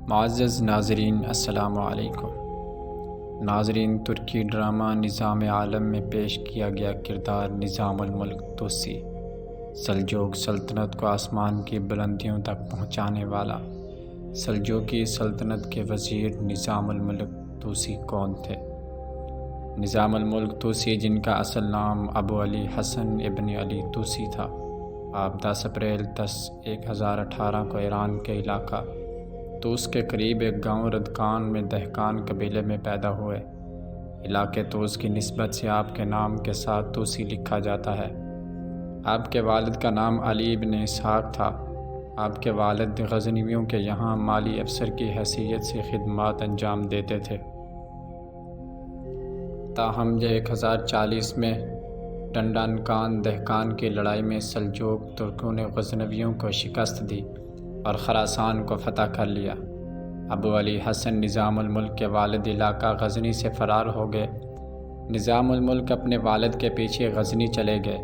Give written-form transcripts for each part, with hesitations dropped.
معزز ناظرین السلام علیکم۔ ناظرین، ترکی ڈرامہ نظام عالم میں پیش کیا گیا کردار نظام الملک طوسی، سلجوق سلطنت کو آسمان کی بلندیوں تک پہنچانے والا۔ سلجوقی سلطنت کے وزیر نظام الملک طوسی کون تھے؟ نظام الملک طوسی، جن کا اصل نام ابو علی حسن ابن علی طوسی تھا، آپ 10 اپریل 1018 کو ایران کے علاقہ طوس کے قریب ایک گاؤں ردکان میں دہقان قبیلے میں پیدا ہوئے۔ علاقے طوس کی نسبت سے آپ کے نام کے ساتھ طوسی لکھا جاتا ہے۔ آپ کے والد کا نام علی بن اسحاق تھا۔ آپ کے والد غزنویوں کے یہاں مالی افسر کی حیثیت سے خدمات انجام دیتے تھے۔ تاہم 1040 میں ڈنڈانکان دہقان کی لڑائی میں سلجوق ترکوں نے غزنویوں کو شکست دی اور خراسان کو فتح کر لیا۔ ابو علی حسن نظام الملک کے والد علاقہ غزنی سے فرار ہو گئے۔ نظام الملک اپنے والد کے پیچھے غزنی چلے گئے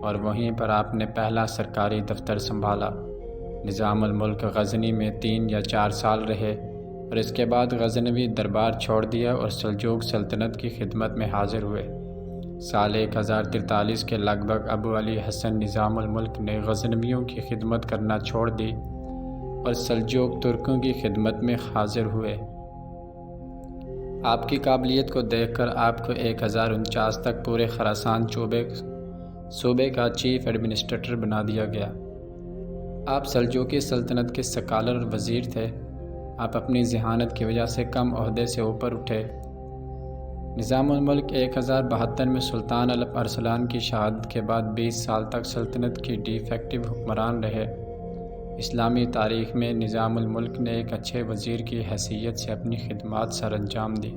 اور وہیں پر آپ نے پہلا سرکاری دفتر سنبھالا۔ نظام الملک غزنی میں 3 یا 4 سال رہے اور اس کے بعد غزنوی دربار چھوڑ دیا اور سلجوق سلطنت کی خدمت میں حاضر ہوئے۔ سال 1043 کے لگ بھگ ابو علی حسن نظام الملک نے غزنویوں کی خدمت کرنا چھوڑ دی اور سلجوق ترکوں کی خدمت میں حاضر ہوئے۔ آپ کی قابلیت کو دیکھ کر آپ کو 1049 تک پورے خراسان صوبے کا چیف ایڈمنسٹریٹر بنا دیا گیا۔ آپ سلجوقی سلطنت کے سکالر اور وزیر تھے۔ آپ اپنی ذہانت کی وجہ سے کم عہدے سے اوپر اٹھے۔ نظام الملک 1072 میں سلطان الپ ارسلان کی شہادت کے بعد 20 سال تک سلطنت کی ڈی فیکٹو حکمران رہے۔ اسلامی تاریخ میں نظام الملک نے ایک اچھے وزیر کی حیثیت سے اپنی خدمات سر انجام دی۔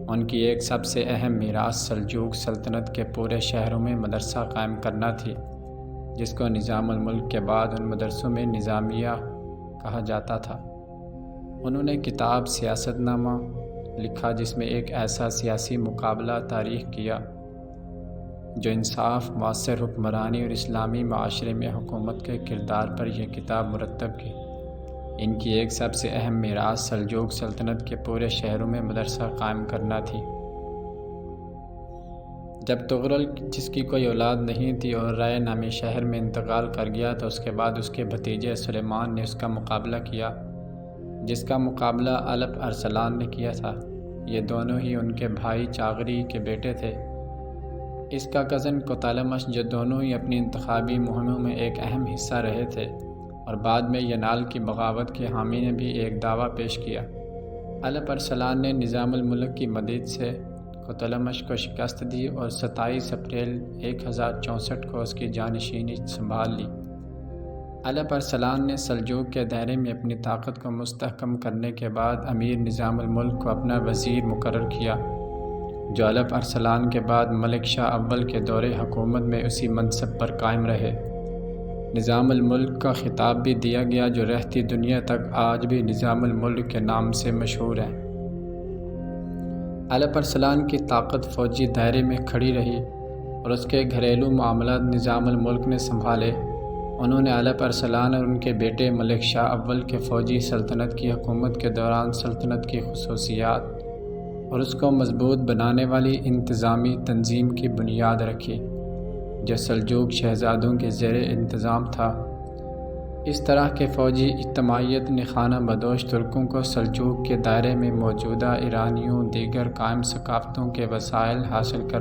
ان کی ایک سب سے اہم میراث سلجوق سلطنت کے پورے شہروں میں مدرسہ قائم کرنا تھی، جس کو نظام الملک کے بعد ان مدرسوں میں نظامیہ کہا جاتا تھا۔ انہوں نے کتاب سیاست نامہ لکھا، جس میں ایک ایسا سیاسی مقابلہ تاریخ کیا جو انصاف، مؤثر حکمرانی اور اسلامی معاشرے میں حکومت کے کردار پر یہ کتاب مرتب کی۔ ان کی ایک سب سے اہم میراث سلجوق سلطنت کے پورے شہروں میں مدرسہ قائم کرنا تھی۔ جب تغرل، جس کی کوئی اولاد نہیں تھی اور رائے نامی شہر میں انتقال کر گیا، تو اس کے بعد اس کے بھتیجے سلیمان نے اس کا مقابلہ کیا، جس کا مقابلہ الپ ارسلان نے کیا تھا۔ یہ دونوں ہی ان کے بھائی چاغری کے بیٹے تھے۔ اس کا کزن کوتالمش، جو دونوں ہی اپنی انتخابی مہموں میں ایک اہم حصہ رہے تھے اور بعد میں ینال کی بغاوت کے حامی، نے بھی ایک دعویٰ پیش کیا۔ الپ ارسلان نے نظام الملک کی مدد سے کوتالمش کو شکست دی اور 27 اپریل 1064 کو اس کی جانشینی سنبھال لی۔ الپ ارسلان نے سلجوق کے دائرے میں اپنی طاقت کو مستحکم کرنے کے بعد امیر نظام الملک کو اپنا وزیر مقرر کیا، جو الپ ارسلان کے بعد ملک شاہ اول کے دور حکومت میں اسی منصب پر قائم رہے۔ نظام الملک کا خطاب بھی دیا گیا، جو رہتی دنیا تک آج بھی نظام الملک کے نام سے مشہور ہے۔ الپ ارسلان کی طاقت فوجی دائرے میں کھڑی رہی اور اس کے گھریلو معاملات نظام الملک نے سنبھالے۔ انہوں نے الپ ارسلان اور ان کے بیٹے ملک شاہ اول کے فوجی سلطنت کی حکومت کے دوران سلطنت کی خصوصیات اور اس کو مضبوط بنانے والی انتظامی تنظیم کی بنیاد رکھی، جو سلجوق شہزادوں کے زیر انتظام تھا۔ اس طرح کے فوجی اجتماعیت نے خانہ بدوش ترکوں کو سلجوق کے دائرے میں موجودہ ایرانیوں دیگر قائم ثقافتوں کے وسائل حاصل کرنے